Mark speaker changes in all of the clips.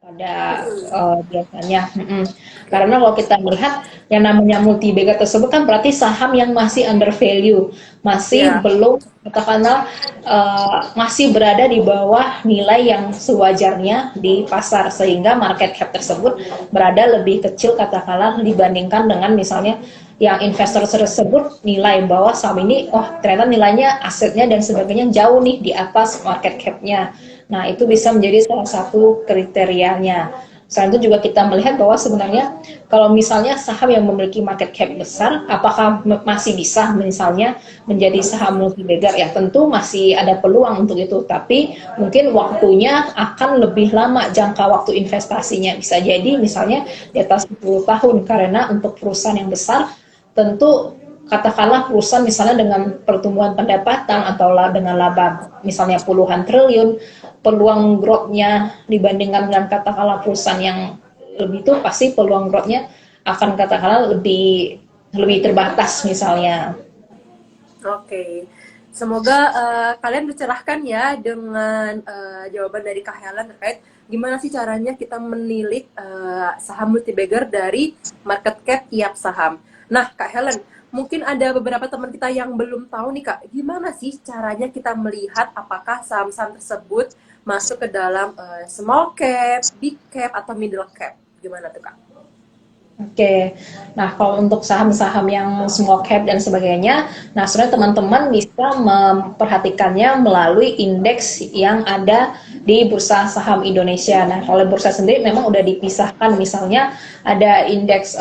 Speaker 1: ada
Speaker 2: Mm-mm.
Speaker 1: biasanya.
Speaker 2: Oke.
Speaker 1: Karena kalau kita melihat yang namanya multi bagger tersebut kan berarti saham yang masih under value, masih
Speaker 2: Ya.
Speaker 1: belum katakanlah masih berada di bawah nilai yang sewajarnya di pasar sehingga market cap tersebut berada lebih kecil katakanlah dibandingkan dengan misalnya yang investor tersebut nilai bahwa saham ini oh ternyata nilainya asetnya dan sebagainya jauh nih di atas market cap-nya. Nah, itu bisa menjadi salah satu kriterianya. Selain itu juga kita melihat bahwa sebenarnya kalau misalnya saham yang memiliki market cap besar, apakah masih bisa misalnya menjadi saham multi bagger? Ya tentu masih ada peluang untuk itu, tapi mungkin waktunya akan lebih lama jangka waktu investasinya. Bisa jadi misalnya di atas 10 tahun karena untuk perusahaan yang besar tentu katakanlah perusahaan misalnya dengan pertumbuhan pendapatan atau dengan laba misalnya puluhan triliun, peluang growth-nya dibandingkan dengan katakanlah perusahaan yang lebih itu pasti peluang growth-nya akan katakanlah lebih lebih terbatas misalnya.
Speaker 2: Oke, semoga kalian dicerahkan ya dengan jawaban dari Kak Helen terkait gimana sih caranya kita menilik saham multibagger dari market cap tiap saham. Nah, Kak Helen, mungkin ada beberapa teman kita yang belum tahu nih Kak, gimana sih caranya kita melihat apakah saham-saham tersebut masuk ke dalam small cap, big cap, atau middle cap? Gimana tuh Kak?
Speaker 1: Oke, nah kalau untuk saham-saham yang small cap dan sebagainya, nah sebenarnya teman-teman bisa memperhatikannya melalui indeks yang ada di Bursa Saham Indonesia. Nah, kalau bursa sendiri memang udah dipisahkan, misalnya ada indeks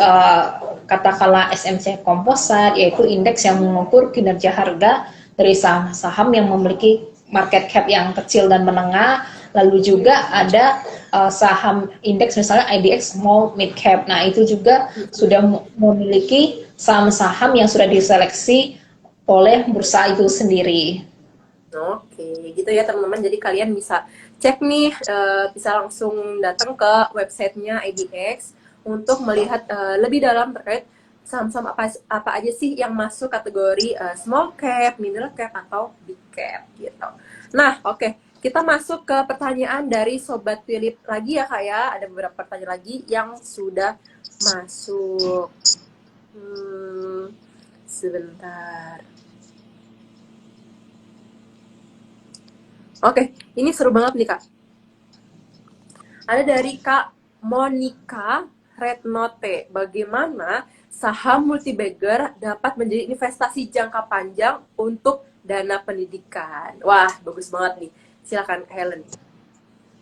Speaker 1: katakanlah SMC Composite, yaitu indeks yang mengukur kinerja harga dari saham-saham yang memiliki market cap yang kecil dan menengah. Lalu juga ada saham indeks misalnya IDX Small Mid Cap. Nah, itu juga sudah memiliki saham-saham yang sudah diseleksi oleh bursa itu sendiri.
Speaker 2: Oke, gitu ya teman-teman. Jadi kalian bisa cek nih, bisa langsung datang ke websitenya IDX untuk melihat lebih dalam terkait saham-saham apa aja sih yang masuk kategori small cap, middle cap, atau big cap gitu. Nah, oke. Kita masuk ke pertanyaan dari Sobat Philip lagi ya Kak ya. Ada beberapa pertanyaan lagi yang sudah masuk. Sebentar. Oke, ini seru banget nih Kak. Ada dari Kak Monica Rednote. Bagaimana saham multibagger dapat menjadi investasi jangka panjang untuk dana pendidikan? Wah, bagus banget nih. Silakan Helen.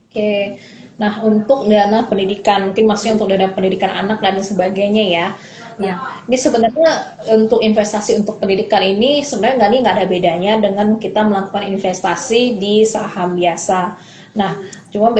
Speaker 1: Oke, nah untuk dana pendidikan, mungkin maksudnya untuk dana pendidikan anak dan sebagainya ya.
Speaker 2: Ya.
Speaker 1: Nah, ini sebenarnya untuk investasi untuk pendidikan ini sebenarnya nggak ada bedanya dengan kita melakukan investasi di saham biasa. Nah, cuma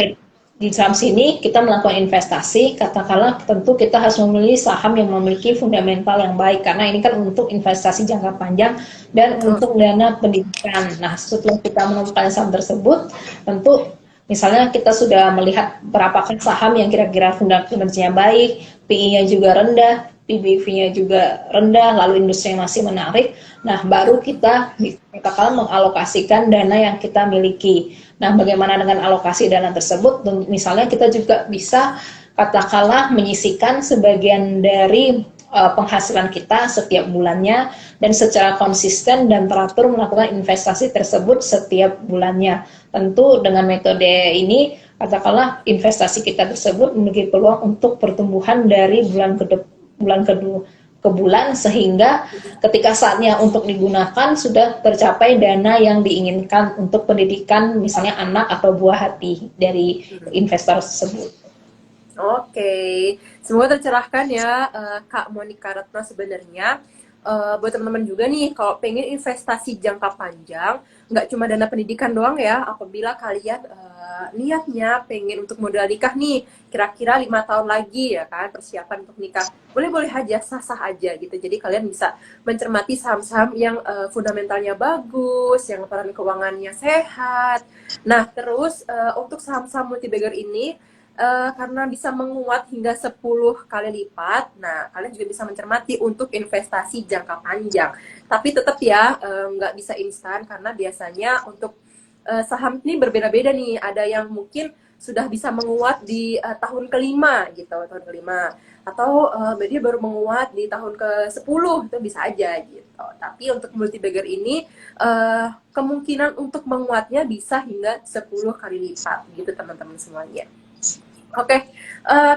Speaker 1: di saham sini kita melakukan investasi, katakanlah tentu kita harus memilih saham yang memiliki fundamental yang baik karena ini kan untuk investasi jangka panjang dan untuk dana pendidikan. Nah, setelah kita menemukan saham tersebut, tentu misalnya kita sudah melihat berapa saham yang kira-kira fundamentalnya baik, PI-nya juga rendah, PBV-nya juga rendah, lalu industri yang masih menarik. Nah, baru kita katakan mengalokasikan dana yang kita miliki. Nah, bagaimana dengan alokasi dana tersebut? Misalnya kita juga bisa katakanlah menyisikan sebagian dari penghasilan kita setiap bulannya dan secara konsisten dan teratur melakukan investasi tersebut setiap bulannya. Tentu dengan metode ini katakanlah investasi kita tersebut memiliki peluang untuk pertumbuhan dari bulan kedua ke bulan sehingga ketika saatnya untuk digunakan sudah tercapai dana yang diinginkan untuk pendidikan misalnya anak atau buah hati dari investor tersebut.
Speaker 2: Oke, semoga tercerahkan ya Kak Monica Ratna sebenarnya. Buat teman-teman juga nih, kalau pengen investasi jangka panjang, nggak cuma dana pendidikan doang ya, apabila kalian niatnya pengen untuk modal nikah nih, kira-kira 5 tahun lagi ya kan, persiapan untuk nikah, boleh-boleh aja, sah-sah aja gitu. Jadi kalian bisa mencermati saham-saham yang fundamentalnya bagus, yang laporan keuangannya sehat. Nah, terus untuk saham-saham multibagger ini, karena bisa menguat hingga 10 kali lipat. Nah, kalian juga bisa mencermati untuk investasi jangka panjang. Tapi tetap ya, nggak bisa instan karena biasanya untuk saham ini berbeda-beda nih. Ada yang mungkin sudah bisa menguat di tahun kelima gitu, tahun kelima. Atau dia baru menguat di tahun ke-10, itu bisa aja gitu. Tapi untuk multi-bagger ini kemungkinan untuk menguatnya bisa hingga 10 kali lipat gitu teman-teman semuanya. Oke,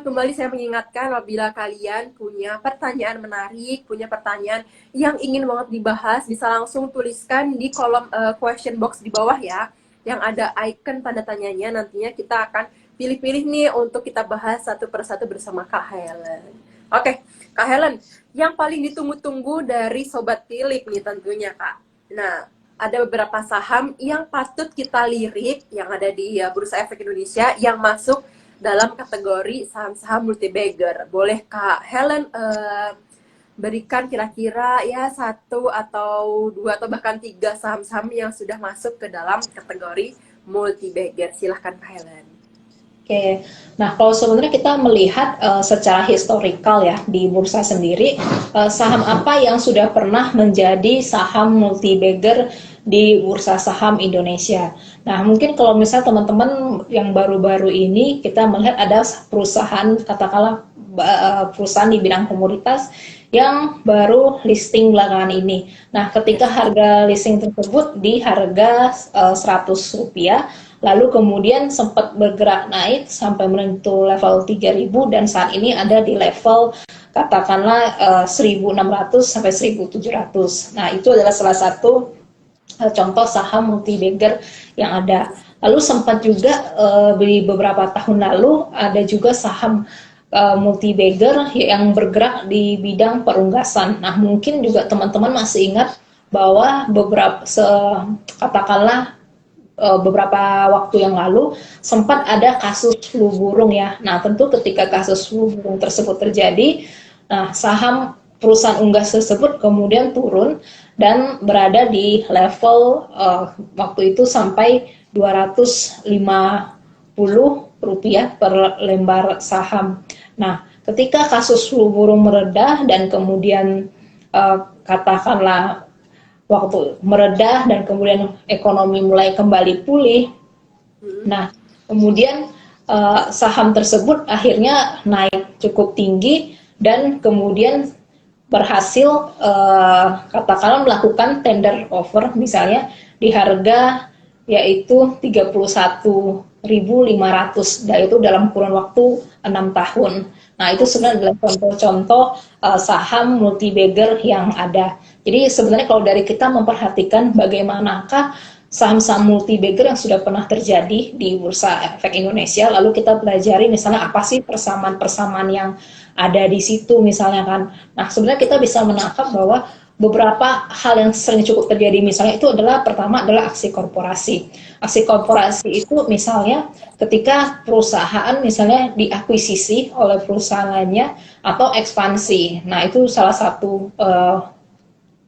Speaker 2: kembali saya mengingatkan apabila kalian punya pertanyaan menarik, punya pertanyaan yang ingin banget dibahas, bisa langsung tuliskan di kolom question box di bawah ya, yang ada icon tanda tanyanya. Nantinya kita akan pilih-pilih nih untuk kita bahas satu persatu bersama Kak Helen. Oke, Kak Helen, yang paling ditunggu-tunggu dari Sobat Tilip nih tentunya Kak. Nah, ada beberapa saham yang patut kita lirik yang ada di Bursa Efek Indonesia yang masuk dalam kategori saham-saham multi-bagger. Boleh Kak Helen berikan kira-kira ya 1 atau 2 atau bahkan 3 saham-saham yang sudah masuk ke dalam kategori multi-bagger. Silahkan Kak Helen.
Speaker 1: Oke, nah kalau sebenarnya kita melihat secara historikal ya di bursa sendiri, saham apa yang sudah pernah menjadi saham multi-bagger di bursa saham Indonesia. Nah mungkin kalau misalnya teman-teman yang baru-baru ini kita melihat ada perusahaan, katakanlah perusahaan di bidang komoditas yang baru listing belakangan ini. Nah ketika harga listing tersebut di harga Rp100, lalu kemudian sempat bergerak naik sampai menyentuh level 3.000 dan saat ini ada di level katakanlah 1.600 sampai 1.700. Nah, itu adalah salah satu contoh saham multi-bagger yang ada. Lalu sempat juga di beberapa tahun lalu ada juga saham multi-bagger yang bergerak di bidang perunggasan. Nah, mungkin juga teman-teman masih ingat bahwa katakanlah beberapa waktu yang lalu sempat ada kasus flu burung ya. Nah, tentu ketika kasus flu burung tersebut terjadi, nah saham perusahaan unggas tersebut kemudian turun dan berada di level waktu itu sampai Rp250 per lembar saham. Nah, ketika kasus flu burung meredah dan kemudian katakanlah waktu meredah dan kemudian ekonomi mulai kembali pulih. Nah, kemudian saham tersebut akhirnya naik cukup tinggi dan kemudian berhasil katakanlah melakukan tender offer misalnya di harga yaitu 31.500, yaitu dalam kurun waktu 6 tahun. Nah, itu sebenarnya adalah contoh-contoh saham multi-bagger yang ada. Jadi sebenarnya kalau dari kita memperhatikan bagaimanakah saham-saham multi-bagger yang sudah pernah terjadi di Bursa Efek Indonesia, lalu kita pelajari misalnya apa sih persamaan-persamaan yang ada di situ misalnya kan. Nah, sebenarnya kita bisa menangkap bahwa beberapa hal yang sering cukup terjadi misalnya itu adalah pertama adalah aksi korporasi. Aksi korporasi itu misalnya ketika perusahaan misalnya diakuisisi oleh perusahaan lainnya atau ekspansi. Nah, itu salah satu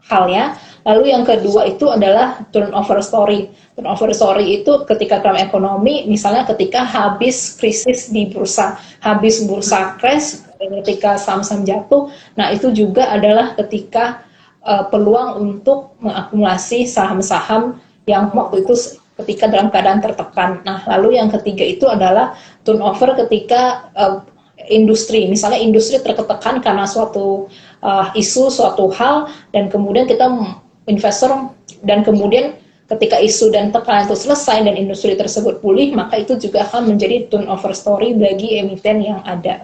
Speaker 1: halnya. Lalu yang kedua itu adalah turnover story. Turnover story itu ketika dalam ekonomi, misalnya ketika habis krisis di bursa, habis bursa crash, ketika saham-saham jatuh, nah itu juga adalah ketika peluang untuk mengakumulasi saham-saham yang waktu itu ketika dalam keadaan tertekan. Nah, lalu yang ketiga itu adalah turnover ketika industri, misalnya industri tertekan karena suatu isu, suatu hal, dan kemudian kita investor, dan kemudian ketika isu dan tekanan itu selesai dan industri tersebut pulih, maka itu juga akan menjadi turnover story bagi emiten yang ada.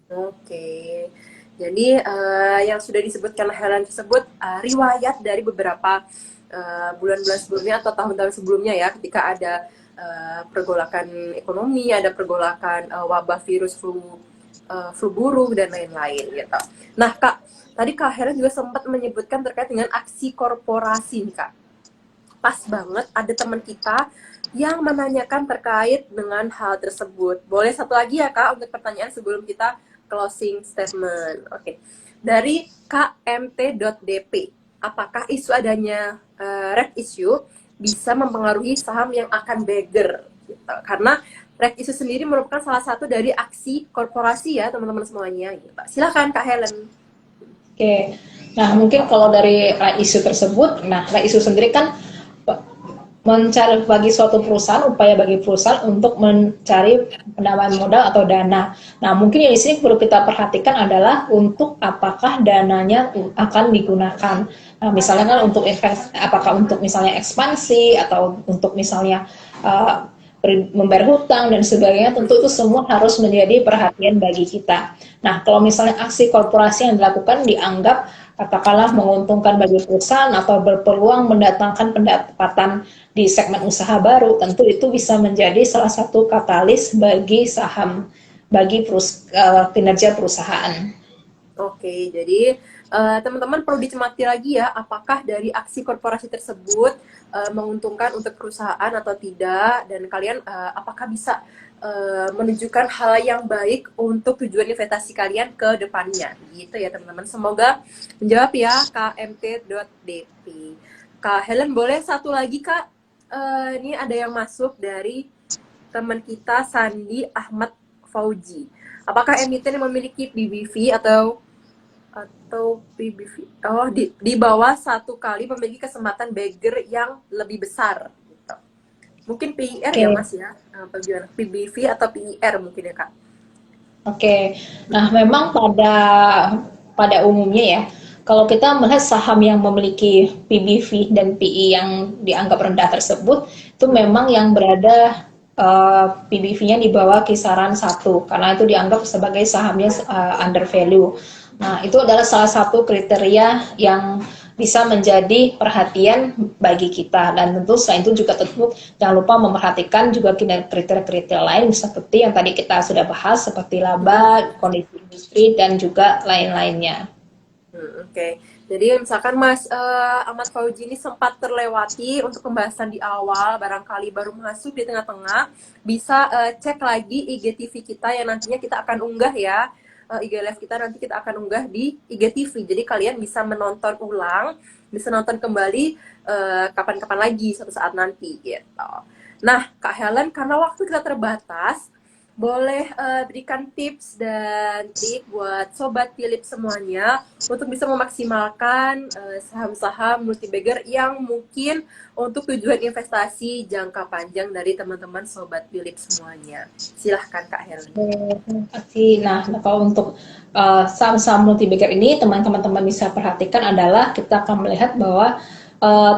Speaker 2: Oke, jadi yang sudah disebutkan Helen tersebut riwayat dari beberapa bulan-bulan sebelumnya atau tahun-tahun sebelumnya ya, ketika ada pergolakan ekonomi, ada pergolakan wabah virus flu burung dan lain-lain gitu. Nah Kak, tadi Kak Helen juga sempat menyebutkan terkait dengan aksi korporasi nih Kak. Pas banget ada teman kita yang menanyakan terkait dengan hal tersebut. Boleh satu lagi ya Kak untuk pertanyaan sebelum kita closing statement. Oke. Dari kmt.dp, apakah isu adanya red issue bisa mempengaruhi saham yang akan bagger? Gitu. Karena red issue sendiri merupakan salah satu dari aksi korporasi ya teman-teman semuanya. Gitu. Silakan Kak Helen.
Speaker 1: Oke. Nah mungkin kalau dari red issue tersebut, nah red issue sendiri kan mencari bagi suatu perusahaan, upaya bagi perusahaan untuk mencari penambahan modal atau dana. Nah, mungkin yang di sini perlu kita perhatikan adalah untuk apakah dananya akan digunakan. Nah, misalnya kan untuk invest, apakah untuk misalnya ekspansi atau untuk misalnya uh, membayar hutang dan sebagainya, tentu itu semua harus menjadi perhatian bagi kita. Nah, kalau misalnya aksi korporasi yang dilakukan dianggap katakanlah menguntungkan bagi perusahaan atau berpeluang mendatangkan pendapatan di segmen usaha baru, tentu itu bisa menjadi salah satu katalis bagi saham, bagi kinerja perusahaan.
Speaker 2: Oke, jadi teman-teman perlu dicermati lagi ya, apakah dari aksi korporasi tersebut menguntungkan untuk perusahaan atau tidak, dan kalian apakah bisa menunjukkan hal yang baik untuk tujuan investasi kalian ke depannya, gitu ya teman-teman. Semoga menjawab ya kmt.dp. Kak Helen, boleh satu lagi Kak? Ini ada yang masuk dari teman kita Sandi Ahmad Fauji. Apakah emiten yang memiliki PBV atau PBV di bawah satu kali memiliki kesempatan bagger yang lebih besar gitu. Mungkin PIR ya Mas ya, bagaimana PBV atau PIR mungkin ya Kak.
Speaker 1: Oke. Nah, memang pada umumnya ya, kalau kita melihat saham yang memiliki PBV dan PI yang dianggap rendah tersebut, itu memang yang berada PBV-nya di bawah kisaran 1, karena itu dianggap sebagai sahamnya under value. Nah, itu adalah salah satu kriteria yang bisa menjadi perhatian bagi kita, dan tentu selain itu juga tentu jangan lupa memperhatikan juga kriteria-kriteria lain seperti yang tadi kita sudah bahas seperti laba, kondisi industri dan juga lain-lainnya.
Speaker 2: Oke. Jadi misalkan Mas Ahmad Fauji ini sempat terlewati untuk pembahasan di awal, barangkali baru masuk di tengah-tengah, bisa cek lagi IGTV kita yang nantinya kita akan unggah ya. IG live kita nanti kita akan unggah di IGTV. Jadi kalian bisa menonton ulang, bisa nonton kembali kapan-kapan lagi suatu saat nanti gitu. Nah, Kak Helen, karena waktu kita terbatas, boleh berikan tips dan trik buat Sobat Philip semuanya untuk bisa memaksimalkan saham-saham multibagger yang mungkin untuk tujuan investasi jangka panjang dari teman-teman Sobat Philip semuanya. Silahkan Kak Helen.
Speaker 1: Terima kasih. Nah, kalau untuk saham-saham multibagger ini, teman-teman bisa perhatikan adalah kita akan melihat bahwa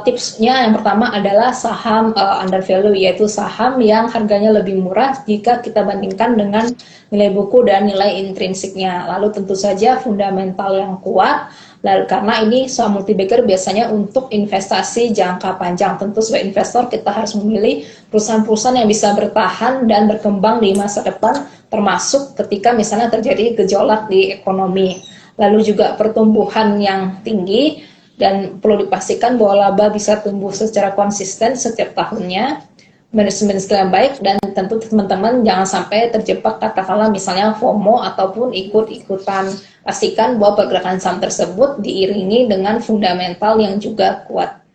Speaker 1: tipsnya yang pertama adalah saham under value, yaitu saham yang harganya lebih murah jika kita bandingkan dengan nilai buku dan nilai intrinsiknya. Lalu tentu saja fundamental yang kuat. Lalu karena ini saham multibagger biasanya untuk investasi jangka panjang. Tentu sebagai investor kita harus memilih perusahaan-perusahaan yang bisa bertahan dan berkembang di masa depan, termasuk ketika misalnya terjadi gejolak di ekonomi. Lalu juga pertumbuhan yang tinggi, dan perlu dipastikan bahwa laba bisa tumbuh secara konsisten setiap tahunnya, manajemen skill yang baik, dan tentu teman-teman jangan sampai terjebak katakanlah misalnya FOMO ataupun ikut-ikutan. Pastikan bahwa pergerakan saham tersebut diiringi dengan fundamental yang juga kuat.